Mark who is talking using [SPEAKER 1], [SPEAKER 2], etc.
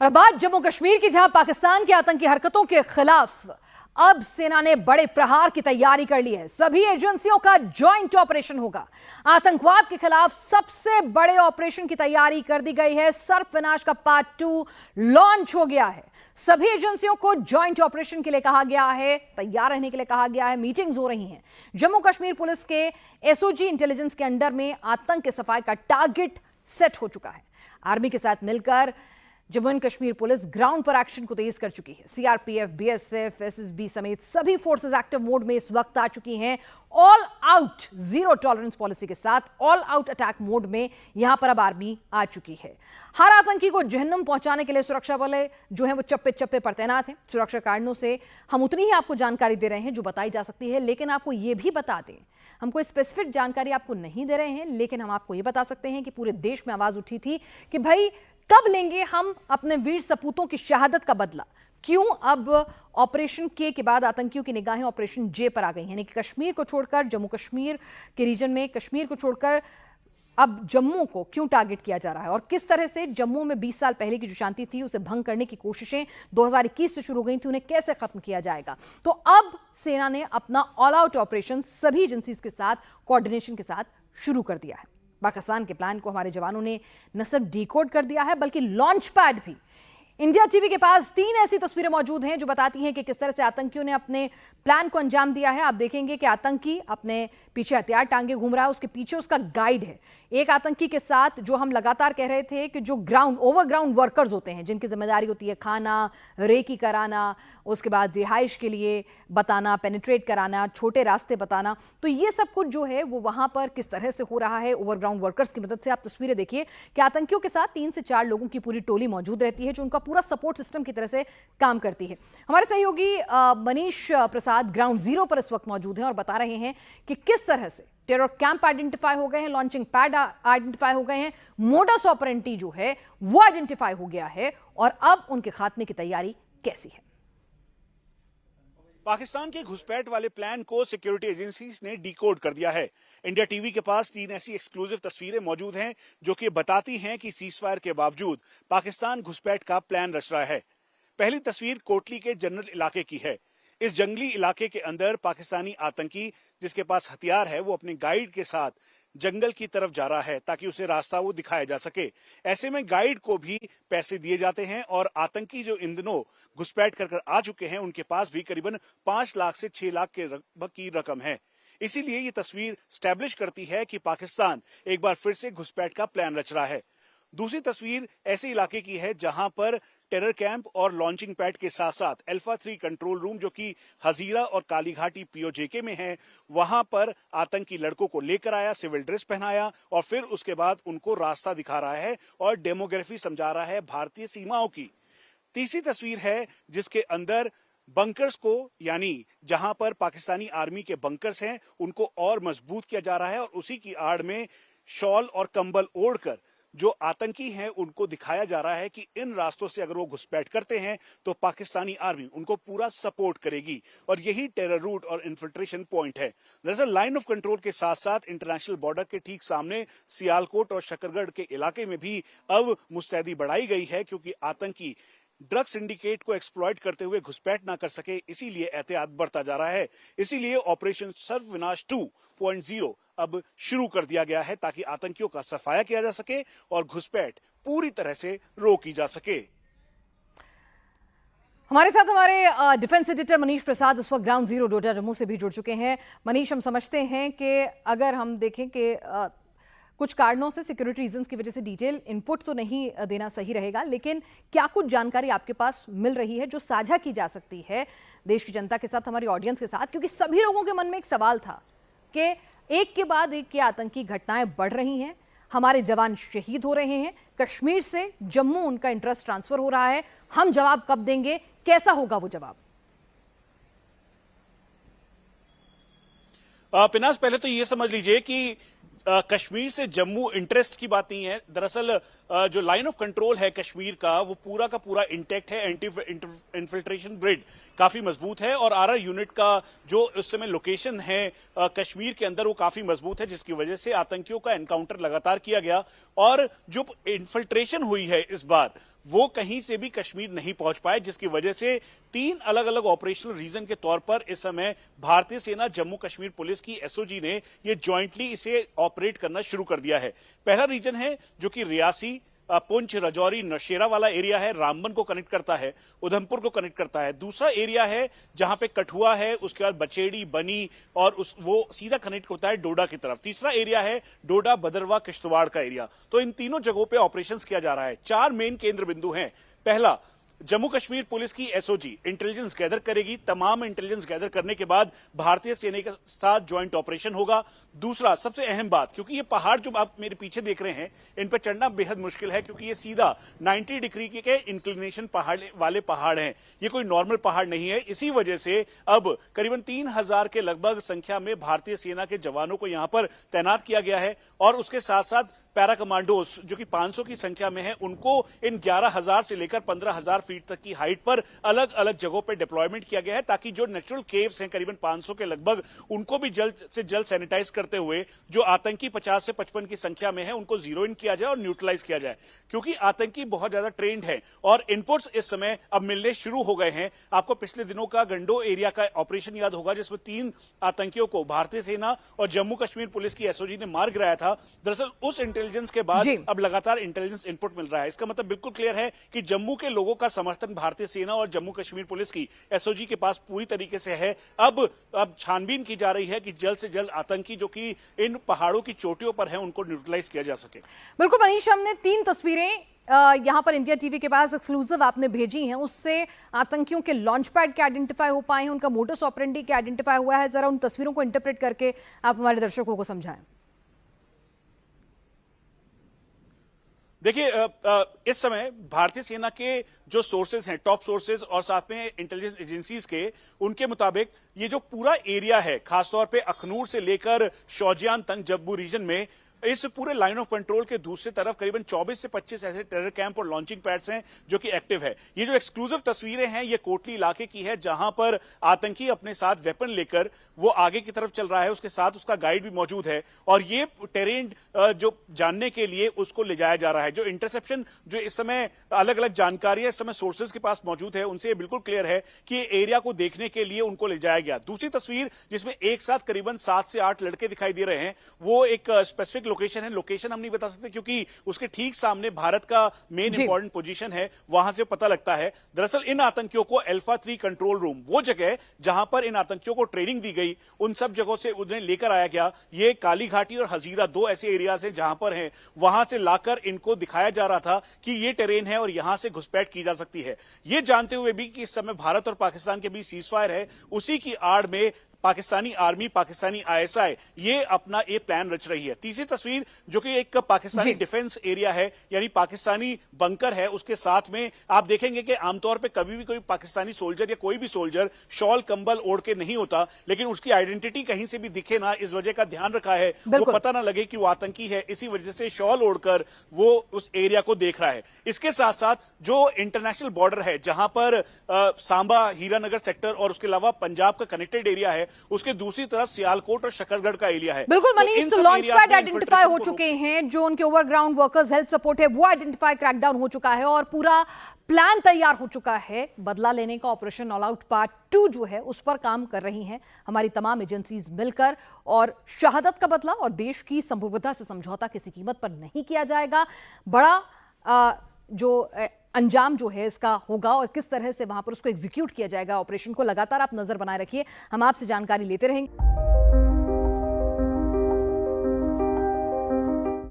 [SPEAKER 1] और बात जम्मू कश्मीर की, जहां पाकिस्तान की आतंकी हरकतों के खिलाफ अब सेना ने बड़े प्रहार की तैयारी कर ली है। सभी एजेंसियों का जॉइंट ऑपरेशन होगा। आतंकवाद के खिलाफ सबसे बड़े ऑपरेशन की तैयारी कर दी गई है। सर्वविनाश का पार्ट 2 लॉन्च हो गया है। सभी एजेंसियों को जॉइंट ऑपरेशन के लिए कहा गया है, तैयार रहने के लिए कहा गया है। मीटिंग्स हो रही हैं। जम्मू कश्मीर पुलिस के एसओजी इंटेलिजेंस के अंडर में आतंक के सफाए का टारगेट सेट हो चुका है। आर्मी के साथ मिलकर Jammu and Kashmir police ground पर एक्शन को तेज कर चुकी है। सीआरपीएफ, बीएसएफ, एसएसबी समेत सभी फोर्सेस एक्टिव मोड में इस वक्त आ चुकी हैं। All out zero tolerance policy के साथ ऑल आउट अटैक मोड में यहां पर अब आर्मी आ चुकी है। हर आतंकी को जहन्नुम पहुंचाने के लिए सुरक्षा बल जो है वो चप्पे चप्पे पर तैनात हैं। सुरक्षा कारणों से हम उतनी ही आपको जानकारी दे रहे हैं जो बताई जा सकती है, लेकिन आपको यह भी बता दें, हम कोई स्पेसिफिक जानकारी आपको नहीं दे रहे हैं, लेकिन हम आपको यह बता सकते हैं कि पूरे देश में आवाज उठी थी कि भाई कब लेंगे हम अपने वीर सपूतों की शहादत का बदला। क्यों अब ऑपरेशन के बाद आतंकियों की निगाहें ऑपरेशन जे पर आ गई हैं, यानी कि कश्मीर को छोड़कर, जम्मू कश्मीर के रीजन में कश्मीर को छोड़कर अब जम्मू को क्यों टारगेट किया जा रहा है, और किस तरह से जम्मू में 20 साल पहले की जो शांति थी उसे भंग करने की कोशिशें 2021 से शुरू हो गई थी, उन्हें कैसे खत्म किया जाएगा। तो अब सेना ने अपना ऑल आउट ऑपरेशन सभी एजेंसीज के साथ कोऑर्डिनेशन के साथ शुरू कर दिया है। पाकिस्तान के प्लान को हमारे जवानों ने न सिर्फ डिकोड कर दिया है, बल्कि लॉन्च पैड भी। इंडिया टीवी के पास 3 ऐसी तस्वीरें मौजूद हैं जो बताती हैं कि किस तरह से आतंकियों ने अपने प्लान को अंजाम दिया है। आप देखेंगे कि आतंकी अपने पीछे हथियार टांगे घूम रहा है, उसके पीछे उसका गाइड है। एक आतंकी के साथ जो हम लगातार कह रहे थे कि जो ओवरग्राउंड वर्कर्स होते हैं, जिनकी जिम्मेदारी होती है खाना, रेकी कराना, उसके बाद रिहाइश के लिए बताना, पेनिट्रेट कराना, छोटे रास्ते बताना, तो ये सब कुछ जो है वो वहां पर किस तरह से हो रहा है ओवरग्राउंड वर्कर्स की मदद से। आप तस्वीरें देखिए कि आतंकियों के साथ 3 से 4 लोगों की पूरी टोली मौजूद रहती है जो उनका पूरा सपोर्ट सिस्टम की तरह से काम करती है। हमारे सहयोगी मनीष प्रसाद ग्राउंड जीरो पर इस वक्त मौजूद हैं और बता रहे हैं कि किस तरह से टेरर कैंप आइडेंटिफाई हो गए हैं, लॉन्चिंग पैड आइडेंटिफाई हो गए हैं, मोडस ऑपरेंडी जो है वो आइडेंटिफाई हो गया है, और अब उनके खात्मे की तैयारी कैसी है।
[SPEAKER 2] पाकिस्तान के घुसपैठ वाले प्लान को सिक्योरिटी एजेंसीज ने डिकोड कर दिया है। इंडिया टीवी के पास 3 ऐसी एक्सक्लूसिव तस्वीरें मौजूद हैं जो कि बताती हैं कि सीजफायर के बावजूद पाकिस्तान घुसपैठ का प्लान रच रहा है। पहली तस्वीर कोटली के जनरल इलाके की है। इस जंगली इलाके के अंदर पाकिस्तानी आतंकी जिसके पास हथियार है वो अपने गाइड के साथ जंगल की तरफ जा रहा है ताकि उसे रास्ता वो दिखाया जा सके। ऐसे में गाइड को भी पैसे दिए जाते हैं और आतंकी जो इन दिनों घुसपैठ कर आ चुके हैं उनके पास भी करीबन 5 लाख से 6 लाख की रकम है। इसीलिए ये तस्वीर स्टैब्लिश करती है कि पाकिस्तान एक बार फिर से घुसपैठ का प्लान रच रहा है। दूसरी तस्वीर ऐसे इलाके की है जहां पर टेरर कैंप और लॉन्चिंग पैड के साथ साथ अल्फा 3 कंट्रोल रूम जो कि हजीरा और कालीघाटी पीओजेके में है, वहां पर आतंकी लड़कों को लेकर आया, सिविल ड्रेस पहनाया और फिर उसके बाद उनको रास्ता दिखा रहा है और डेमोग्राफी समझा रहा है भारतीय सीमाओं की। तीसरी तस्वीर है जिसके अंदर बंकर्स को, यानी जहां पर पाकिस्तानी आर्मी के बंकर्स हैं, उनको और मजबूत किया जा रहा है और उसी की आड़ में शॉल और कंबल ओढ़कर जो आतंकी हैं उनको दिखाया जा रहा है कि इन रास्तों से अगर वो घुसपैठ करते हैं तो पाकिस्तानी आर्मी उनको पूरा सपोर्ट करेगी और यही टेरर रूट और इन्फिल्ट्रेशन पॉइंट है। दरअसल लाइन ऑफ कंट्रोल के साथ साथ इंटरनेशनल बॉर्डर के ठीक सामने सियालकोट और शकरगढ़ के इलाके में भी अब मुस्तैदी बढ़ाई गई है, क्योंकि आतंकी ड्रग सिंडिकेट को एक्सप्लॉइट करते हुए घुसपैठ ना कर सके, इसीलिए एहतियात बढ़ता जा रहा है। इसीलिए ऑपरेशन सर्वविनाश 2.0 अब शुरू कर दिया गया है ताकि आतंकियों का सफाया किया जा सके और घुसपैठ पूरी तरह से रोकी जा सके।
[SPEAKER 1] हमारे साथ हमारे डिफेंस एडिटर मनीष प्रसाद इस वक्त ग्राउंड जीरो डोडा जम्मू से भी जुड़ चुके हैं। मनीष, हम समझते हैं कि अगर हम देखें कि कुछ कारणों से, सिक्योरिटी रीजंस की वजह से डिटेल इनपुट तो नहीं देना सही रहेगा, लेकिन क्या कुछ जानकारी आपके पास मिल रही है जो साझा की जा सकती है देश की जनता के साथ, हमारी ऑडियंस के साथ? क्योंकि सभी लोगों के मन में एक सवाल था कि एक के बाद एक ये आतंकी घटनाएं बढ़ रही हैं, हमारे जवान शहीद हो रहे हैं, कश्मीर से जम्मू उनका इंटरेस्ट ट्रांसफर हो रहा है, हम जवाब कब देंगे, कैसा होगा वो जवाब?
[SPEAKER 2] पिनास, पहले तो ये समझ लीजिए कि कश्मीर से जम्मू इंटरेस्ट की बात नहीं है। दरअसल जो लाइन ऑफ कंट्रोल है कश्मीर का वो पूरा का पूरा इंटैक्ट है। एंटी इन्फिल्ट्रेशन ग्रिड काफी मजबूत है और आरआर यूनिट का जो उस समय लोकेशन है कश्मीर के अंदर वो काफी मजबूत है, जिसकी वजह से आतंकियों का एनकाउंटर लगातार किया गया और जो इन्फिल्ट्रेशन हुई है इस बार वो कहीं से भी कश्मीर नहीं पहुंच पाए, जिसकी वजह से 3 अलग अलग ऑपरेशनल रीजन के तौर पर इस समय भारतीय सेना जम्मू कश्मीर पुलिस की एसओजी ने ये ज्वाइंटली इसे ऑपरेट करना शुरू कर दिया है। पहला रीजन है जो कि रियासी, पुंछ, राजौरी, नौशेरा वाला एरिया है, रामबन को कनेक्ट करता है, उधमपुर को कनेक्ट करता है। दूसरा एरिया है जहां पे कठुआ है, उसके बाद बचेड़ी, बनी और वो सीधा कनेक्ट होता है डोडा की तरफ। तीसरा एरिया है डोडा, भदरवा, किश्तवाड़ का एरिया। तो इन तीनों जगहों पे ऑपरेशंस किया जा रहा है। 4 मेन केंद्र बिंदु हैं। पहला, जम्मू कश्मीर पुलिस की एसओजी इंटेलिजेंस गैदर करेगी। तमाम इंटेलिजेंस गैदर करने के बाद भारतीय सेना के साथ ज्वाइंट ऑपरेशन होगा। दूसरा, सबसे अहम बात, क्योंकि ये पहाड़ जो आप मेरे पीछे देख रहे हैं, इन पर चढ़ना बेहद मुश्किल है, क्योंकि ये सीधा 90 डिग्री के इंक्लिनेशन पहाड़ वाले पहाड़ हैं। ये कोई नॉर्मल पहाड़ नहीं है। इसी वजह से अब करीबन 3000 के लगभग संख्या में भारतीय सेना के जवानों को यहां पर तैनात किया गया है और उसके साथ साथ पैरा कमांडोज जो कि 500 की संख्या में है, उनको इन 11,000 से लेकर 15,000 फीट तक की हाइट पर अलग अलग जगहों पर डिप्लॉयमेंट किया गया है, ताकि जो नेचुरल केव्स हैं करीबन 500 के लगभग, उनको भी जल्द से जल्द सैनिटाइज करते हुए जो आतंकी 50 से 55 की संख्या में है उनको जीरो इन किया जाए और न्यूट्रलाइज किया जाए, क्योंकि आतंकी बहुत ज्यादा ट्रेंड है और इनपुट्स इस समय अब मिलने शुरू हो गए हैं। आपको पिछले दिनों का गंडो एरिया का ऑपरेशन याद होगा, जिसमें 3 आतंकियों को भारतीय सेना और जम्मू कश्मीर पुलिस की एसओजी ने मार गिराया था। दरअसल उस इंटेलिजेंस के बाद अब लगातार इंटेलिजेंस इनपुट मिल रहा है। इसका मतलब बिल्कुल क्लियर है कि जम्मू के लोगों का समर्थन भारतीय सेना और जम्मू कश्मीर पुलिस की एसओजी के पास पूरी तरीके से है। अब छानबीन की जा रही है कि जल्द से जल्द आतंकी जो कि इन पहाड़ों की चोटियों पर है उनको न्यूट्रलाइज किया जा सके।
[SPEAKER 1] बिल्कुल मनीष, हमने 3 तस्वीरें यहां पर इंडिया टीवी के पास एक्सक्लूसिव आपने भेजी हैं, उससे आतंकियों के लॉन्च पैड के आइडेंटिफाई हो पाए हैं, उनका मोडस ऑपरेंडी के आइडेंटिफाई हुआ है। जरा उन तस्वीरों को इंटरप्रेट करके आप हमारे दर्शकों को समझाएं।
[SPEAKER 2] देखिए, इस समय भारतीय सेना के जो सोर्सेज हैं, टॉप सोर्सेज और साथ में इंटेलिजेंस एजेंसीज के, उनके मुताबिक ये जो पूरा एरिया है, खासतौर पे अखनूर से लेकर शौजियान तक जम्मू रीजन में, इस पूरे लाइन ऑफ कंट्रोल के दूसरी तरफ करीबन 24 से 25 ऐसे टेरर कैंप और लॉन्चिंग पैड्स हैं जो कि एक्टिव है। ये जो एक्सक्लूसिव तस्वीरें हैं ये कोटली इलाके की है, जहां पर आतंकी अपने साथ वेपन लेकर वो आगे की तरफ चल रहा है, उसके साथ उसका गाइड भी मौजूद है और ये टेरेन जो जानने के लिए उसको ले जाया जा रहा है। जो इंटरसेप्शन, जो इस समय अलग अलग जानकारियां इस समय सोर्सेज के पास मौजूद है, उनसे ये बिल्कुल क्लियर है कि एरिया को देखने के लिए उनको ले जाया गया। दूसरी तस्वीर जिसमें एक साथ करीबन 7 से 8 लड़के दिखाई दे रहे हैं, वो एक स्पेसिफिक लोकेशन है। लोकेशन हम नहीं बता सकते क्योंकि उसके ठीक सामने भारत का मेन इंपॉर्टेंट पोजीशन है, वहां से पता लगता है। दरअसल इन आतंकियों को अल्फा 3 कंट्रोल रूम, वो जगह जहां पर इन आतंकियों को ट्रेनिंग दी गई, उन सब जगहों से उन्हें लेकर आया गया। ये काली घाटी और हजीरा 2 ऐसे एरियाज हैं जहां पर हैं, वहां से लाकर इनको दिखाया जा रहा था कि ये टेरेन है और यहां से घुसपैठ की जा सकती है। ये जानते हुए भी कि इस समय भारत और पाकिस्तान के बीच सीजफायर है, उसी की आड़ में पाकिस्तानी आर्मी, पाकिस्तानी आईएसआई ये अपना ये प्लान रच रही है। तीसरी तस्वीर जो कि एक पाकिस्तानी डिफेंस एरिया है, यानी पाकिस्तानी बंकर है, उसके साथ में आप देखेंगे कि आमतौर पे कभी भी कोई पाकिस्तानी सोल्जर या कोई भी सोल्जर शॉल कंबल ओढ़ के नहीं होता, लेकिन उसकी आइडेंटिटी कहीं से भी दिखे ना, इस वजह का ध्यान रखा है, वो पता ना लगे कि वो आतंकी है, इसी वजह से शॉल ओढ़कर वो उस एरिया को देख रहा है। इसके साथ साथ जो इंटरनेशनल बॉर्डर है, जहां पर सांबा, हीरानगर सेक्टर और उसके अलावा पंजाब का कनेक्टेड एरिया है, उसके दूसरी तरफ सियालकोट और शकरगढ़ का एरिया है।
[SPEAKER 1] बिल्कुल मनीष, तो लॉन्च पैड आइडेंटिफाई हो चुके हैं, जो उनके ओवरग्राउंड वर्कर्स हेल्थ सपोर्ट है वो आइडेंटिफाई, क्रैकडाउन हो चुका है और पूरा प्लान तैयार हो चुका है। बदला लेने का ऑपरेशन ऑल आउट पार्ट 2 जो है उस पर काम कर रही हैं हमारी तमाम एजेंसीज मिलकर, और शहादत का बदला और देश की संप्रभुता से समझौता किसी कीमत पर नहीं किया जाएगा। बड़ा जो अंजाम जो है इसका होगा और किस तरह से वहां पर उसको एग्जीक्यूट किया जाएगा ऑपरेशन को, लगातार आप नजर बनाए रखिए, हम आपसे जानकारी लेते रहेंगे।